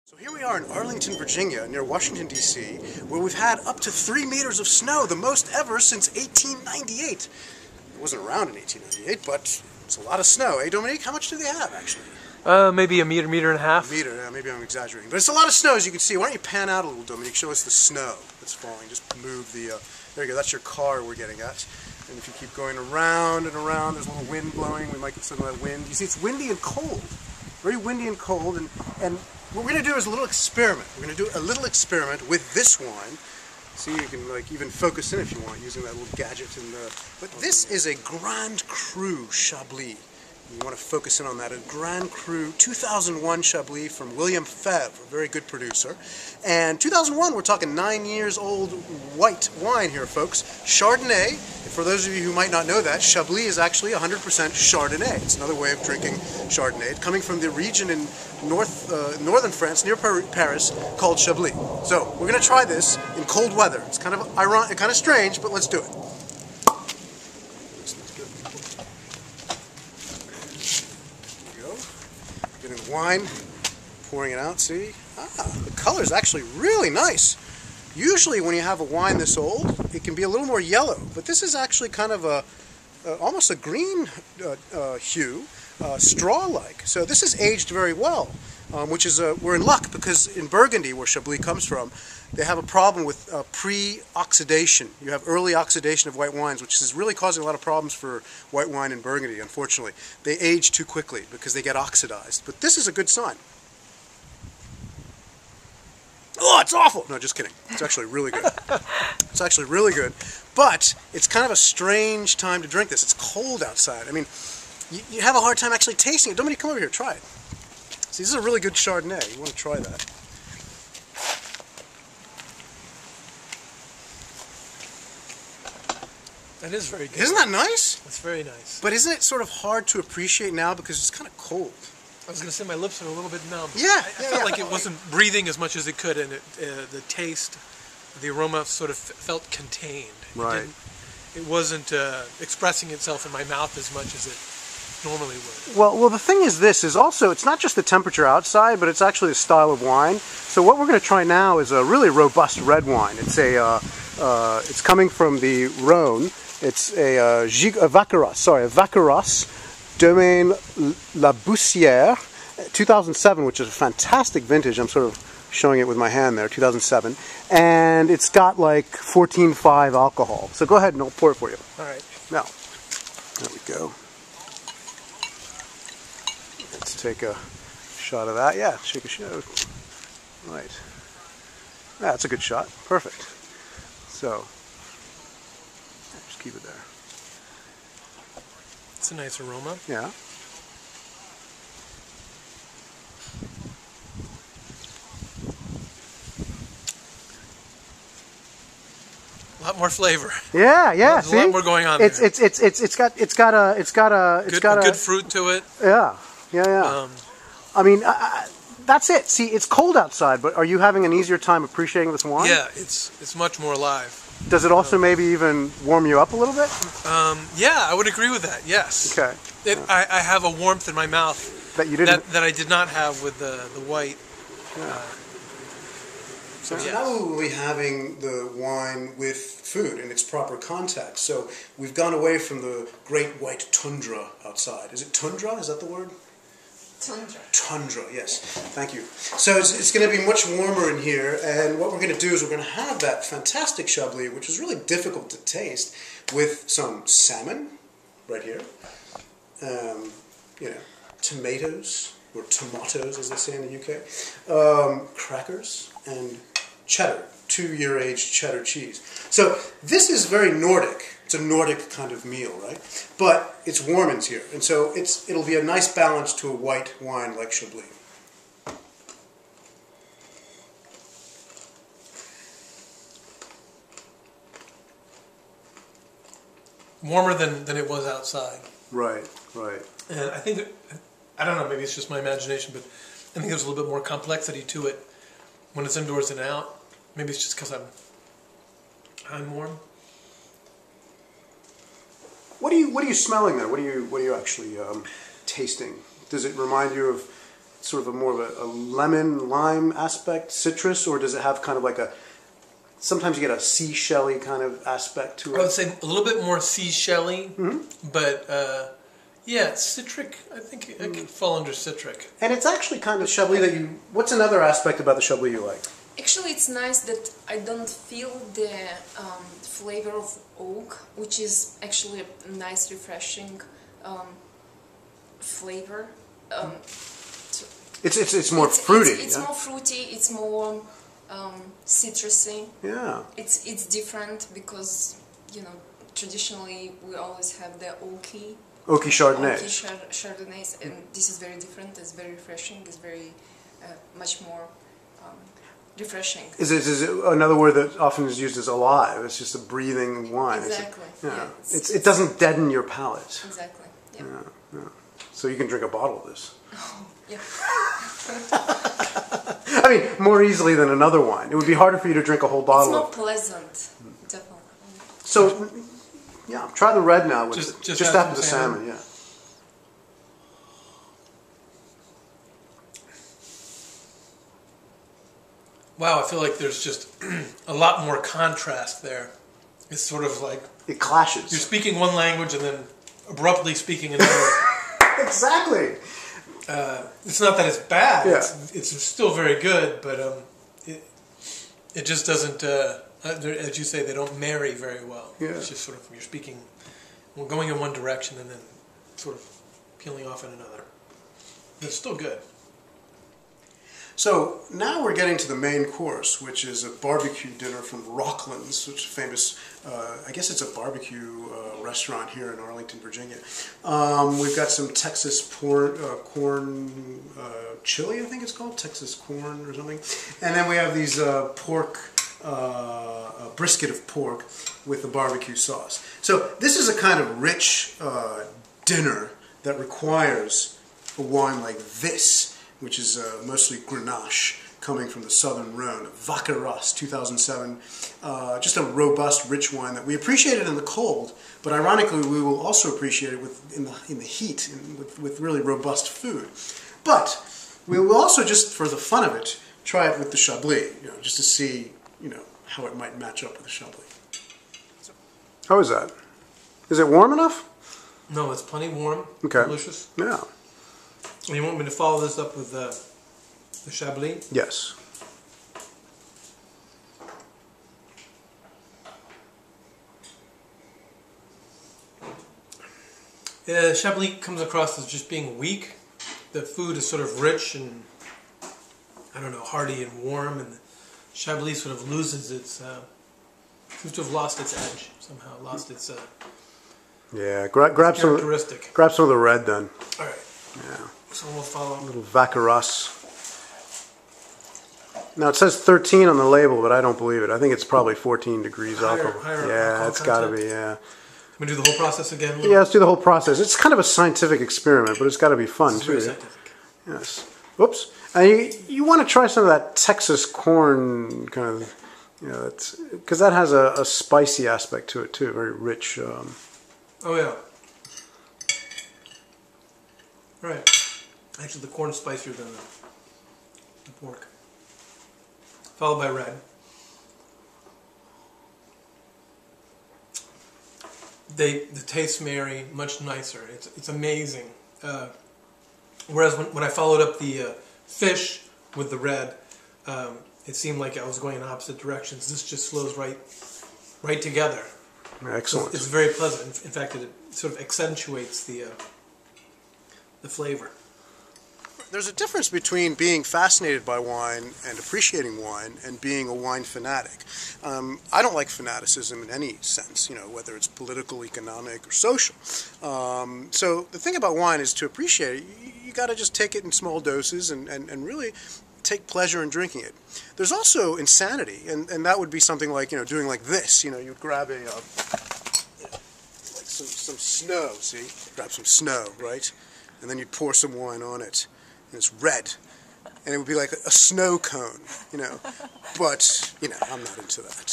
So here we are in Arlington, Virginia, near Washington, D.C., where we've had up to 3 meters of snow, the most ever since 1898. It wasn't around in 1898, but it's a lot of snow. Eh, Dominique? How much do they have, actually? Maybe a meter, meter and a half. A meter, yeah, maybe I'm exaggerating. But it's a lot of snow, as you can see. Why don't you pan out a little, Dominique? Show us the snow that's falling. Just move the... there you go, that's your car we're getting at. And if you keep going around and around, there's a little wind blowing. We might get some of that wind. You see, it's windy and cold. Very windy and cold. And what we're going to do is a little experiment. We're going to do a little experiment with this wine. See, you can like even focus in if you want, using that little gadget. But this is a Grand Cru Chablis. You want to focus in on that. A Grand Cru 2001 Chablis from William Febvre, a very good producer. And 2001, we're talking 9 years old white wine here, folks. Chardonnay. And for those of you who might not know that, Chablis is actually 100% Chardonnay. It's another way of drinking Chardonnay. It's coming from the region in northern France, near Paris, called Chablis. So we're going to try this in cold weather. It's kind of ironic, kind of strange, but let's do it. Getting the wine, pouring it out, see? The color is actually really nice. Usually when you have a wine this old, it can be a little more yellow, but this is actually kind of almost a green hue, straw-like. So this is aged very well, which is, we're in luck because in Burgundy, where Chablis comes from, they have a problem with pre-oxidation. You have early oxidation of white wines, which is really causing a lot of problems for white wine in Burgundy, unfortunately. They age too quickly because they get oxidized. But this is a good sign. Oh, it's awful! No, just kidding. It's actually really good. It's actually really good. But it's kind of a strange time to drink this. It's cold outside. I mean, you have a hard time actually tasting it. Dominique, come over here, try it. See, this is a really good Chardonnay. You want to try that. That is very good. Isn't that nice? That's very nice. But isn't it sort of hard to appreciate now because it's kind of cold? I was going to say my lips are a little bit numb. Yeah, I felt like it wasn't breathing as much as it could, and the taste, the aroma sort of felt contained. Right. It wasn't expressing itself in my mouth as much as it normally would. Well, the thing is this is also, it's not just the temperature outside, but it's actually the style of wine. So what we're going to try now is a really robust red wine. It's it's coming from the Rhone. It's a Vaccaros, Domaine La Boussière, 2007, which is a fantastic vintage. I'm sort of showing it with my hand there, 2007. And it's got like 14.5 alcohol. So go ahead and I'll pour it for you. All right. Now, there we go. Let's take a shot of that. Yeah, shake a shot. Right. That's a good shot. Perfect. So, just keep it there. It's a nice aroma. Yeah. A lot more flavor. Yeah. There's a lot more going on there. It's got a good fruit to it. Yeah. I mean, that's it. See, it's cold outside, but are you having an easier time appreciating this wine? Yeah, it's much more alive. Does it also maybe even warm you up a little bit? Yeah, I would agree with that. Yes. Okay. I have a warmth in my mouth that you didn't that I did not have with the white. Yeah. So yes. now we'll be having the wine with food in its proper context. So we've gone away from the great white tundra outside. Is it tundra? Is that the word? Tundra. Tundra, yes. Thank you. So it's going to be much warmer in here, and what we're going to do is we're going to have that fantastic Chablis, which is really difficult to taste, with some salmon, right here, tomatoes, or tomatoes as they say in the UK, crackers, and cheddar, 2-year-aged cheddar cheese. So this is very Nordic. It's a Nordic kind of meal, right? But it's warm in here, and so it'll be a nice balance to a white wine like Chablis. Warmer than it was outside. Right. And I think, I don't know, maybe it's just my imagination, but I think there's a little bit more complexity to it when it's indoors than out. Maybe it's just because I'm warm. What are you smelling there? What are you actually tasting? Does it remind you of sort of more of a lemon, lime aspect, citrus, or does it have kind of like a, sometimes you get a seashelly kind of aspect to it? I would say a little bit more seashelly, but yeah, citric, I think it could fall under citric. And it's actually kind of Chablis that you, what's another aspect about the Chablis you like? Actually, it's nice that I don't feel the flavor of oak, which is actually a nice, refreshing flavor. It's more fruity. It's more fruity. It's more citrusy. Yeah. It's different because, you know, traditionally we always have the oaky Chardonnays. Chardonnays, and this is very different. It's very refreshing. It's very much more refreshing. Is it another word that often is used as alive? It's just a breathing wine. Exactly. Yeah. It doesn't deaden your palate. Exactly. Yeah. Yeah. So you can drink a bottle of this. Oh, yeah. I mean, more easily than another wine. It would be harder for you to drink a whole bottle. It's more pleasant, definitely. So, yeah, try the red now with just after the salmon. Yeah. Wow, I feel like there's just a lot more contrast there. It's sort of like it clashes. You're speaking one language and then abruptly speaking another. Exactly. It's not that it's bad. Yeah. It's still very good, but it just doesn't. As you say, they don't marry very well. Yeah. It's just sort of you're speaking, well, going in one direction and then sort of peeling off in another. But it's still good. So now we're getting to the main course, which is a barbecue dinner from Rockland's, which is famous, I guess it's a barbecue restaurant here in Arlington, Virginia. We've got some Texas corn chili, I think it's called, Texas corn or something. And then we have these pork, a brisket of pork with the barbecue sauce. So this is a kind of rich dinner that requires a wine like this, which is mostly Grenache, coming from the Southern Rhone, Vacqueyras 2007. Just a robust, rich wine that we appreciated in the cold, but ironically we will also appreciate it in the heat, with really robust food. But we will also, just for the fun of it, try it with the Chablis, just to see, how it might match up with the Chablis. How is that? Is it warm enough? No, it's plenty warm. Okay. Delicious. Yeah. And you want me to follow this up with the Chablis? Yes. Chablis comes across as just being weak. The food is sort of rich and, I don't know, hearty and warm, and the Chablis sort of loses its, seems to have lost its edge somehow, lost its yeah, grab some of the red then. All right. Yeah. So we'll follow. A little Vacqueyras. Now it says 13 on the label, but I don't believe it. I think it's probably 14 degrees alcohol. Higher It's got to be, yeah. Can we do the whole process again? Yeah, let's do the whole process. It's kind of a scientific experiment, but it's got to be fun too. Very scientific. Yes. Whoops. And you want to try some of that Texas corn kind of, because that has a spicy aspect to it too, very rich. Oh yeah. Right. Actually, the corn's spicier than the pork. Followed by red. The taste marry much nicer. It's amazing. Whereas when I followed up the fish with the red, it seemed like I was going in opposite directions. This just flows right together. Excellent. So it's very pleasant. In fact, it sort of accentuates the flavor. There's a difference between being fascinated by wine and appreciating wine and being a wine fanatic. I don't like fanaticism in any sense, whether it's political, economic, or social. So the thing about wine is to appreciate it, you got to just take it in small doses and really take pleasure in drinking it. There's also insanity, and that would be something like, doing like this. You'd grab a, like some snow, see? Grab some snow, right? And then you'd pour some wine on it. And it's red, and it would be like a snow cone, but, I'm not into that.